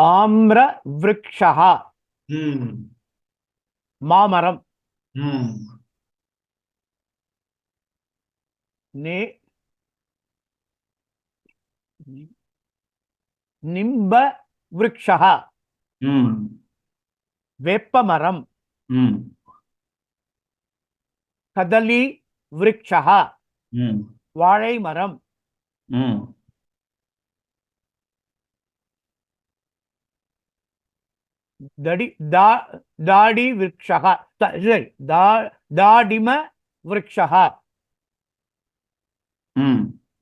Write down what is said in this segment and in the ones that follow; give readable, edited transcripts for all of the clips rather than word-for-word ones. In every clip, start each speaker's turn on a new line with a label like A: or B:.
A: ஆம்ர விருக்ஷः மாமரம். நிம்ப விருக்ஷः வேப்பமரம். கதலி விருக்ஷः வாழை மரம். தாடி விருக்ஷः தாடிம விருக்ஷः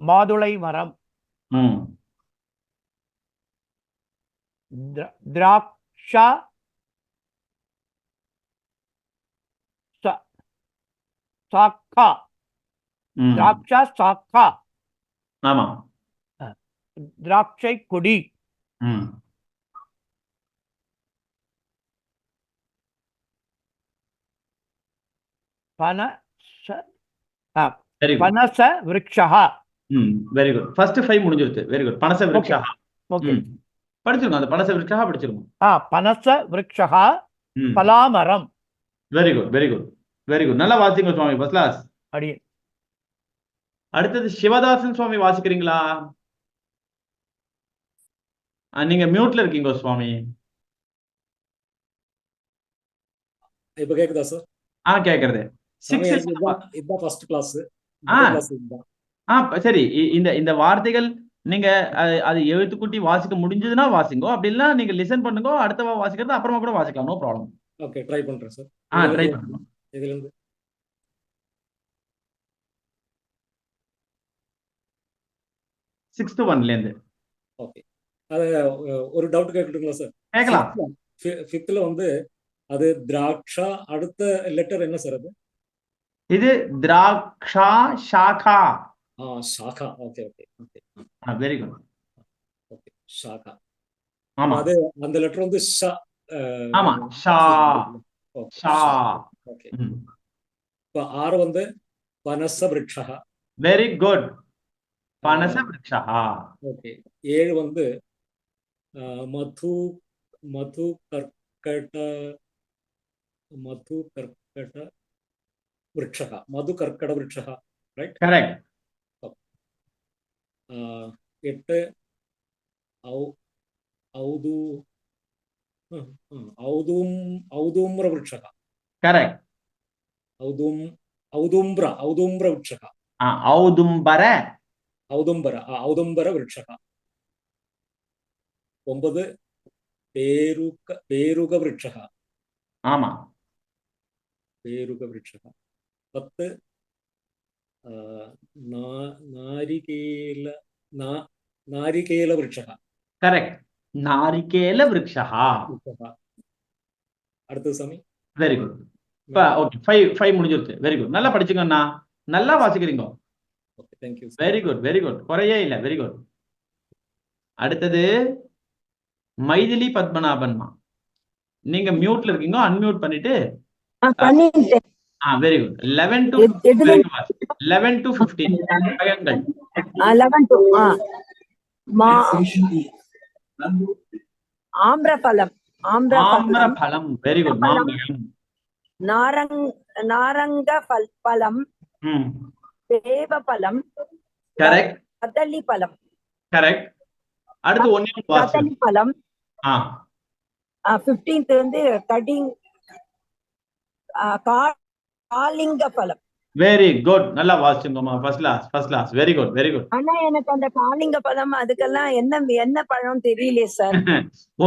A: மாதுளை மரம். திராட்சா சாக்கா. திராட்சா சாக்கா.
B: ஆமா.
A: திராட்சை கொடி. பனச விருக்ஷः.
B: Very good. ஃபர்ஸ்ட் 5 முடிஞ்சிருச்சு. Very good. பனச விருக்ஷः. ஓகே, படிச்சிருங்க. அந்த பனச விருக்ஷः படிச்சிருங்க.
A: பனச விருக்ஷः பலாமரம்.
B: Very good, very good, very good. நல்லா வாசிங்க சுவாமி. First class.
A: அடி.
B: அடுத்தது சிவதாசன் சுவாமி வாசிக்கிறீங்களா? நீங்க மியூட்ல இருக்கீங்க சுவாமி.
C: இப்ப கேக்குதா சார்?
B: கேக்குறது. 6
C: இதுதான் ஃபர்ஸ்ட் கிளாஸ்.
B: சரி. இந்த வார்த்தைகள் நீங்க அது எழுத்துக்கூட்டி வாசிக்க முடிஞ்சதுன்னா வாசிங்கோ. அப்படி இல்லைன்னா நீங்க லிசன் பண்ணுங்க. அடுத்த வாசிக்கிறது அப்புறமா கூட வாசிக்கலாம். No problem.
C: ஓகே, ட்ரை பண்றேன் சார்.
B: ட்ரை பண்ணுங்க.
C: இதுல இருந்து
B: 6th 1ல இருந்து.
C: ஓகே. அது ஒரு டவுட் கேட்கட்டுங்களா சார்?
B: கேட்கலாம்.
C: 5th வந்து அது திராட்சா. அடுத்த லெட்டர் என்ன சார் அது?
B: இது திராட்சா சாகா.
C: சாகா. Okay okay okay.
B: Very good.
C: Okay, சாகா.
B: ஆமா,
C: அது அந்த லெட்டர் வந்து ஷ.
B: ஆமா, ஷா. ஷா.
C: ஓகே. இப்ப 6 வந்து பனச விருக்ஷः.
B: Very good. பனச விருக்ஷः.
C: ஓகே. 7 வந்து மது மது கர்க்கட விருக்ஷः. மது கர்க்கட விருக்ஷः. ரைட்?
B: கரெக்ட்.
C: 8 ஔதும்ர விருக்ஷः.
B: கரெக்ட்.
C: ஔதும்ர விருக்ஷः. ஔதும்பர விருக்ஷः. 9 பேருக விருக்ஷः.
B: ஆமா,
C: பேருக விருக்ஷः. 10 நாரிகேல விருக்ஷः.
B: கரெக்ட். நாரிகேல விருக்ஷः.
C: அடுத்து சாமி.
B: Very good. ஓகே, 5 முடிஞ்சிருச்சு. Very good. நல்லா படிச்சுக்கண்ணா. நல்லா வாசிக்கிறீங்க.
C: Okay, thank you.
B: Very good, very good. குறையே இல்ல. Very good. அடுத்தது மைதிலி பத்மநாபன்மா. நீங்க மியூட்ல இருக்கீங்க. அன்மியூட் பண்ணிட்டு. Very good. 11 to 15 பழங்கள்.
D: 11 to ஆம்ரபலம்.
B: ஆம்ரபலம். Very good. மாம்பழம்.
D: நாரங்க பழம். தேவபலம்.
B: கரெக்ட்.
D: கதலி பழம்.
B: கரெக்ட். அடுத்து ஒண்ணே வாசி.
D: கதலி பழம். 15th வந்து காலிங்க பழம்.
B: Very good. நல்லா வாசிச்சுங்கம்மா. First class. Very good, very good.
D: ஆனா எனக்கு அந்த காலிங்க பழம் அதுக்கெல்லாம் என்ன பழம் தெரியலையே சார்.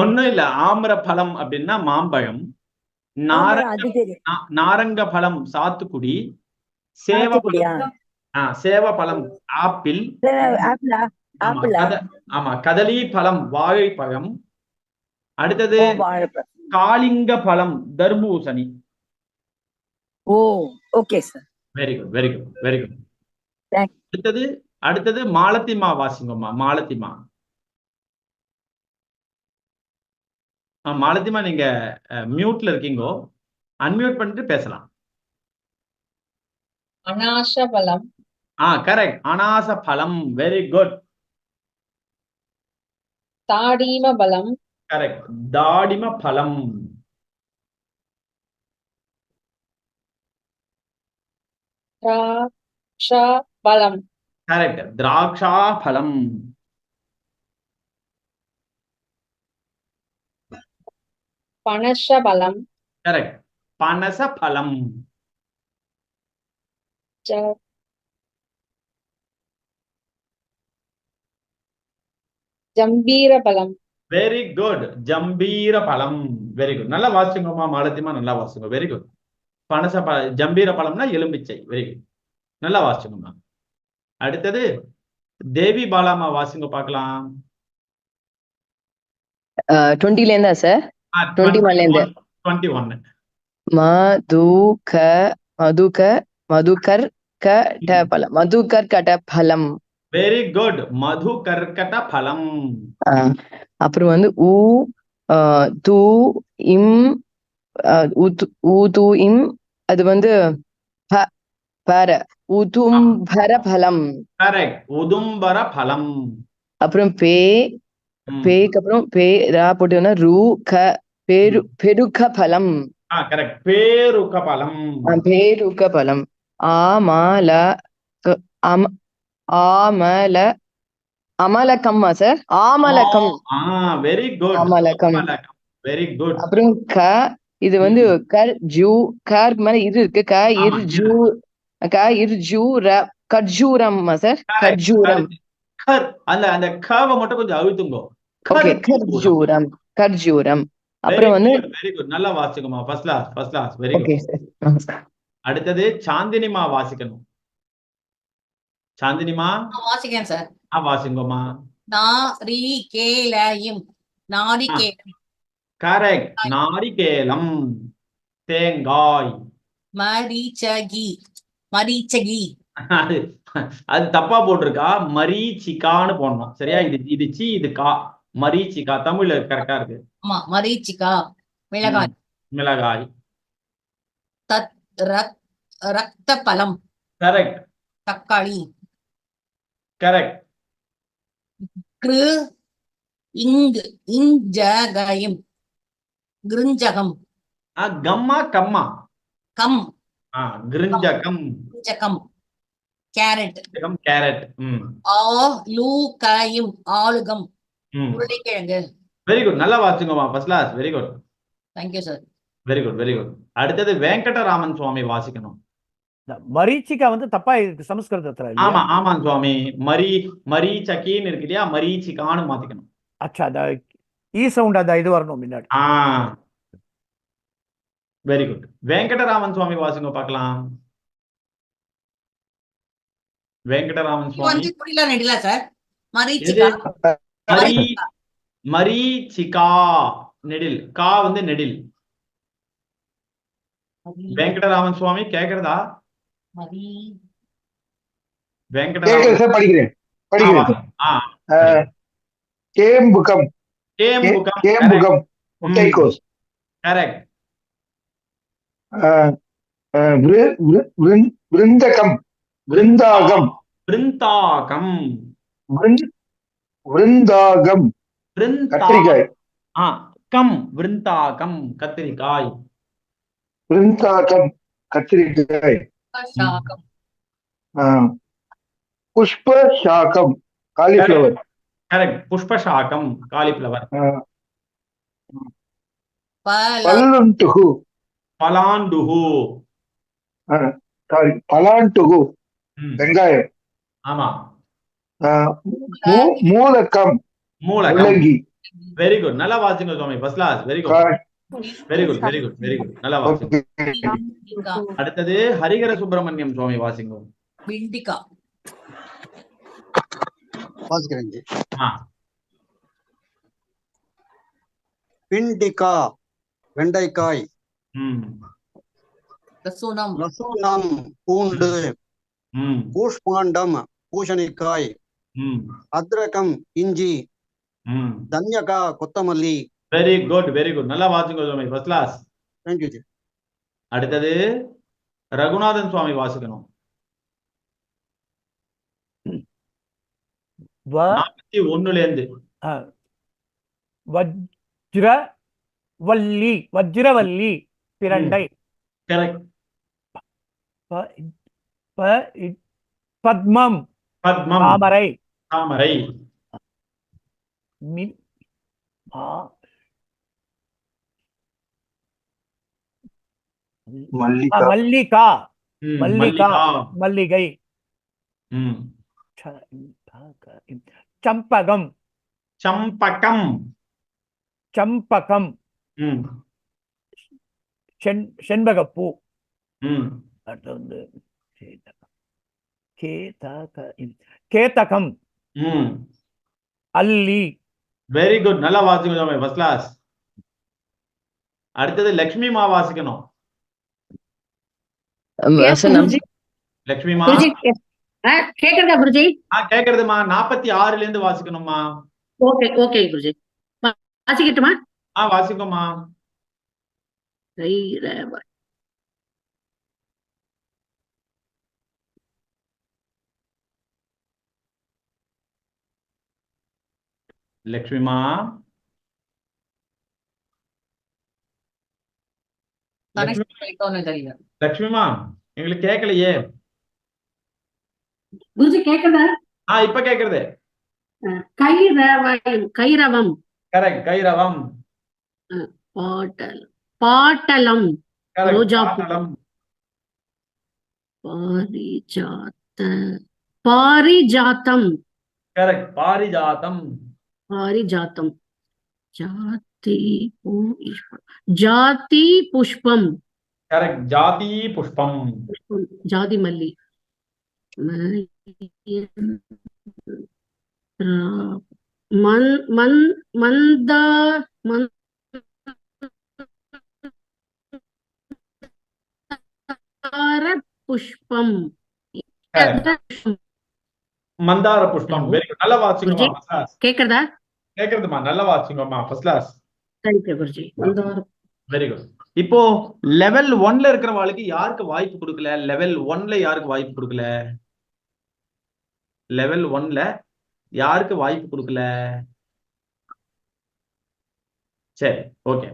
B: ஒண்ணும் இல்ல. ஆம்ர பழம் அப்படின்னா மாம்பழம். நாரங்க பழம் சாத்துக்குடி. சேவபழம் ஆப்பிள். ஆமா, கதலி பழம் வாழைப்பழம். அடுத்தது காலிங்க பழம் தர்பூசணி.
D: Okay sir.
B: Very good, very good, very good. அடுத்தது மாலத்திமா வாசிங்கம்மா. மாலத்திமா. மாலத்திமா, நீங்க மியூட்ல இருக்கீங்கோ. அன்மியூட் பண்ணிட்டு பேசலாம்.
E: அனாச பழம்.
B: கரெக்ட். அனாச பழம். Very good.
E: தாடிம பழம்.
B: கரெக்ட். தாடிம பழம்.
E: திராட்சா பழம்.
B: கரெக்ட். திராட்சா பழம்.
E: பனச பழம்.
B: கரெக்ட். பனச பழம்.
E: ஜம்பீர பழம்.
B: Very good. ஜம்பீர பழம். Very good. நல்லா வாசிங்கம்மா, மாலத்தியமா நல்லா வாசிங்க. Very good. பனச ஜம்பீர பழம்னா எலும்பிச்சை. Very good. நல்லா வாசிங்கம்மா. அடுத்தது தேவி பாலாமா வாசிங்க பார்க்கலாம்.
F: 20ல இருந்தா சார்? 21ல இருந்து.
B: 21.
F: மதுகர் கட பழம். மதுகர் கட பழம்.
B: Very good. மது கர்க்கட பழம்.
F: அப்புறம் வந்து து இம் ஊது இம், அது வந்து பர உதும்பர பழம்.
B: கரெக்ட். உதும்பர பழம்.
F: அப்புறம் பேக்கு அப்புறம் ரா போட்டு ரு க பெருக்க பழம்.
B: கரெக்ட். பேருக்க பழம்.
F: பேருக்க பழம். அமலக்கம்மா சார்? ஆமலக்கம்.
B: Very good.
F: ஆமலக்கம்.
B: Very good.
F: அப்புறம் இது வந்து கர் மேல இது இருக்கு. கர்ஜூரம்மா சார்? கர்ஜூரம்.
B: அந்த கவை மட்டும் கொஞ்சம் அழுத்துங்கோ.
F: ஓகே, கர்ஜூரம். அப்புறம் வந்து
B: வெரி குட். நல்லா வாசிக்குமா. First class. Very
F: okay
B: good.
F: Sir.
B: அடுத்தது சாந்தினிமா வாசிக்கணும். சாந்தினிமா
G: வாசிக்கிறேன் சார்.
B: வாசிங்கோமா.
G: நாரிகேலம். நாரிகேலம்.
B: கரெக்ட். நாரிகேலம். தேங்காய்.
G: மரீச்சகி.
B: அது தப்பா போட்டிருக்கா. மரீச்சிகான்னு போடணும். சரியா? இது சி, இது கா. மரீச்சிகா. தமிழ்ல கரெக்டா இருக்கு.
G: ஆமா, மரீச்சிகா. மிளகாய். ரக்த பழம்.
B: கரெக்ட்.
G: தக்காளி.
B: கரெக்ட்.
G: இஞ்சகம். கிருஞ்சகம்.
B: கம்மா கம்மா.
G: கம்.
B: கிருஞ்சகம்.
G: கேரட்.
B: கேரட்.
G: ஆலுகம். உருளைக்கிழங்கு.
B: Very good. நல்லா வாசிங்கம்மா. First class. Very good.
G: Thank you sir.
B: Very good. Very good. அடுத்தது வெங்கடராமன் சுவாமி வாசிக்கணும்.
A: மரீச்சிகா வந்து தப்பா இருக்கு சமஸ்கிருதத்துல.
B: ஆமா சுவாமி. மரீச்சகின்னு இருக்கு இல்லையா? மரீச்சிகான்னு மாத்திக்கணும்.
A: அச்சா, அந்த ஈ சவுண்ட் அந்த இது வரணும் முன்னாடி.
B: Very good. வெங்கடராமன் சுவாமி வாசிங்க பார்க்கலாம். வெங்கடராமன் சுவாமி.
G: புரியல நெடிலா சார். மரீச்சிகா.
B: மரீச்சிகா நெடில். கா வந்து நெடில். வெங்கடராமன் சுவாமி கேக்குறதா?
H: வெங்கடராமன் படிக்கிறேன். கேம்புகம். முட்டைக்கோஸ்.
B: கரெக்ட்.
H: விருந்தகம். விருந்தாகம். கத்திரிக்காய்.
B: விருந்தாகம் கத்திரிக்காய்.
H: விருந்தாகம் கத்திரிக்காய். புஷ்ப சாகம் காலிஃப்ளவர்.
B: கரெக்ட். புஷ்ப சாகம் காலிஃப்ளவர்.
H: பல்லாண்டுகு. பலாண்டுகு வெங்காயம்.
B: ஆமா.
H: மூலகம். முள்ளங்கி.
B: Very good. நல்லா வாசிங்க Swami. First class. Very good. Very good. Very good. Very good. நல்லா வாசிங்க. அடுத்தது ஹரிஹர சுப்பிரமணியம் சுவாமி வாசிங்க.
G: வெண்டிகா.
I: வாசிக்கிறேன். வெண்டிகா வெண்டைக்காய். லசூனம் பூண்டு. கூஷ்மாண்டம் பூசணிக்காய். அத்ரகம் இஞ்சி. தன்யகா கொத்தமல்லி.
B: Very good. Very good. நல்லா வாசிங்க சுவாமி. First class.
I: தேங்க்யூ.
B: அடுத்தது ரகுநாதன் சுவாமி வாசிக்கணும். 41ல இருந்து.
A: வஜ்ரவல்லி, வஜ்ரவல்லி பிரண்டை.
B: கரெக்ட்.
A: பத்மம்,
B: பத்மம்,
A: தாமரை.
B: தாமரை.
H: மல்லிகா.
A: மல்லிகா, மல்லிகா,
B: மல்லிகா.
A: மல்லிகை. சம்பகம்,
B: சம்பகம்.
A: சம்பகம், செண்பகப்பூ. அடுத்து வந்து கேதகம், அல்லி.
B: வெரி குட், நல்லா வாசிக்கணும், ஃபர்ஸ்ட் கிளாஸ். அடுத்தது லட்சுமி மா வாசிக்கணும். லட்சுமி மா
J: கேக்குறதா குருஜி?
B: கேக்குறதுமா. 46ல இருந்து வாசிக்கணுமா?
J: ஓகே ஓகே குருஜி, வாசிக்கட்டுமா?
B: வாசிக்கோமா. லட்சுமிமா, லட்சுமிமா எங்களுக்கு கேட்கலையே.
J: குருஜி கேக்குதா?
B: இப்ப கேக்குறது.
J: கைரவம்.
B: கரெக்ட், கைரவம்.
J: பாட்டலம், ரோஜா. பாரிஜாத்தம்.
B: கரெக்ட், பாரிஜாத்தம்.
J: பாரிஜாத்தம். ஜாதி புஷ்பம்.
B: கரெக்ட், ஜாதி புஷ்பம்.
J: ஜாதி மல்லி. புஷ்பம்.
B: மந்தார புஷ்பம். வெரி குட், நல்லா வாசிங்கம்மா.
J: கேக்குறதா?
B: கேக்குறதுமா, நல்லா வாசிங்கம்மா, first class.
J: Thank you Guruji.
B: Very good. இப்போ லெவல் 1ல இருக்கிறவாளுக்கு யாருக்கு வாய்ப்பு கொடுக்கல? லெவல் 1ல யாருக்கு வாய்ப்பு கொடுக்கல? லெவல் 1ல யாருக்கு வாய்ப்பு கொடுக்கல? சரி, ஓகே.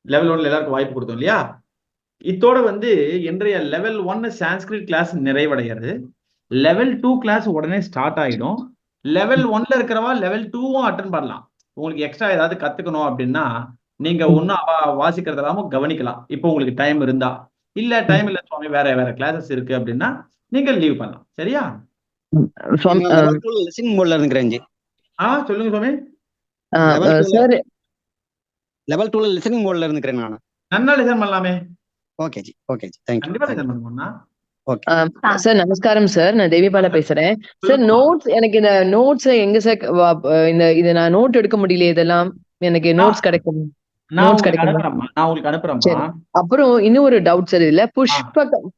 B: லெவல் 1ல எல்லாருக்கும் வாய்ப்பு கொடுத்தோம் இல்லையா? இதோட வந்து இன்றைய லெவல் 1 சான்ஸ்கிரிட் கிளாஸ் நிறைவடைகிறது. லெவல் 2 கிளாஸ் உடனே ஸ்டார்ட் ஆயிடும். லெவல் 1ல இருக்கிறவா லெவல் 2வும் அட்டன் பண்ணலாம். உங்களுக்கு எக்ஸ்ட்ரா ஏதாவது கத்துக்கணும் அப்படின்னா நீங்க ஒன்னும் வாசிக்கிறது இல்லாம கவனிக்கலாம். இப்போ உங்களுக்கு டைம் இருந்தா. இல்ல டைம் இல்ல சுவாமி, வேற வேற கிளாஸஸ் இருக்கு அப்படின்னா நீங்க லீவ் பண்ணலாம். சரியா?
I: லிசனிங் மோட்ல இருக்கிறேன்.
B: சொல்லுங்க சுவாமி.
I: லெவல் 2ல லிசனிங் மோட்ல இருக்கிறேன் நான்.
B: நல்லா லிசன் பண்ணலாமே.
I: Okay G, okay G, thank you.
B: கண்டிப்பா லிசன் பண்ணுங்க.
F: சார் நமஸ்காரம் சார், நான் தேவிபாலா பேசுறேன் சார். நோட்ஸ் எனக்கு இந்த நோட்ஸ் எங்க சார் இத நான் நோட் எடுக்க முடியல. இதெல்லாம் எனக்கு நோட்ஸ் கிடைக்கும். அப்புறம் இன்னும் ஒரு டவுட் சார். இதுல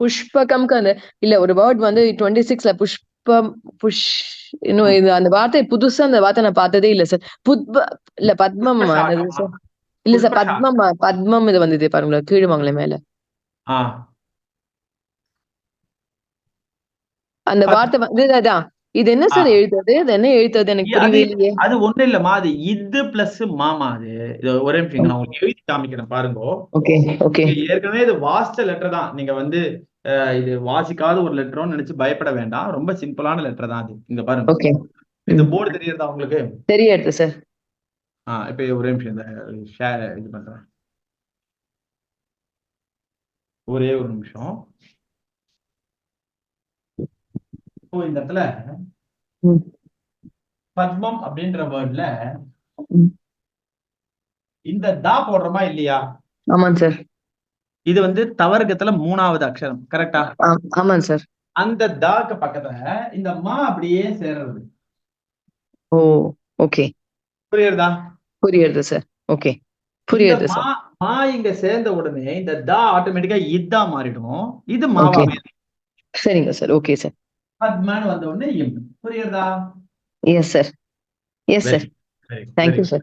F: புஷ்பகம்க்கு அந்த இல்ல ஒரு வேர்ட் வந்து 26ல புஷ்பம் இன்னும் இது அந்த வார்த்தை புதுசா அந்த வார்த்தை நான் பார்த்ததே இல்ல சார். இல்ல பத்மம் சார். இல்ல சார், பத்மம் இது வந்தது பாருங்களேன், கீழ்வாங்களே மேல அந்த வார்த்தை வந்து அதான். இது என்ன சார் எழுதுறது? இது என்ன எழுதுறது எனக்கு புரியலையே.
B: அது ஒண்ணு இல்லம்மா, அது இது பிளஸ் மாமா. அது ஒரே நிமிஷம் நான் உங்களுக்கு எழுதி காமிக்கிறேன் பாருங்க.
F: Okay okay.
B: ஏற்கனவே இது வாசிச்ச லெட்டர் தான். நீங்க வந்து இது வாசிக்காத ஒரு லெட்டர்னு நினைச்சு பயப்பட வேண்டாம். ரொம்ப சிம்பிளான லெட்டர் தான் அது. இங்க பாருங்க.
F: ஓகே.
B: இந்த போர்டு தெரியுதா உங்களுக்கு?
F: தெரியாது சார்.
B: இப்ப ஒரே நிமிஷம் இந்த ஷேர் இது பண்றேன். ஒரே ஒரு நிமிஷம். இந்த இடத்துல பத்மம் அப்படின்ற வேர்ட்ல இந்த தா போடுறோமா இல்லையா?
F: ஆமாங்க சார்.
B: இது வந்து தவறுகத்துல 3வது அக்ஷரம். கரெக்டா?
F: ஆமாங்க சார்.
B: அந்த தாக்கு பக்கத்துல இந்த மா அப்படியே சேர்றது.
F: ஓ ஓகே.
B: புரியுறதா?
F: புரியுது சார். ஓகே, புரியுது சார்.
B: மா இங்க சேர்ந்த உடனே இந்த தா ஆட்டோமேட்டிக்கா இதா மாறிடும். இது மாவாவே.
F: சரிங்க சார். Okay sir.
B: பத்மன் வந்த உடனே இம். புரியுறதா?
F: Yes sir. Yes sir. Thank you sir.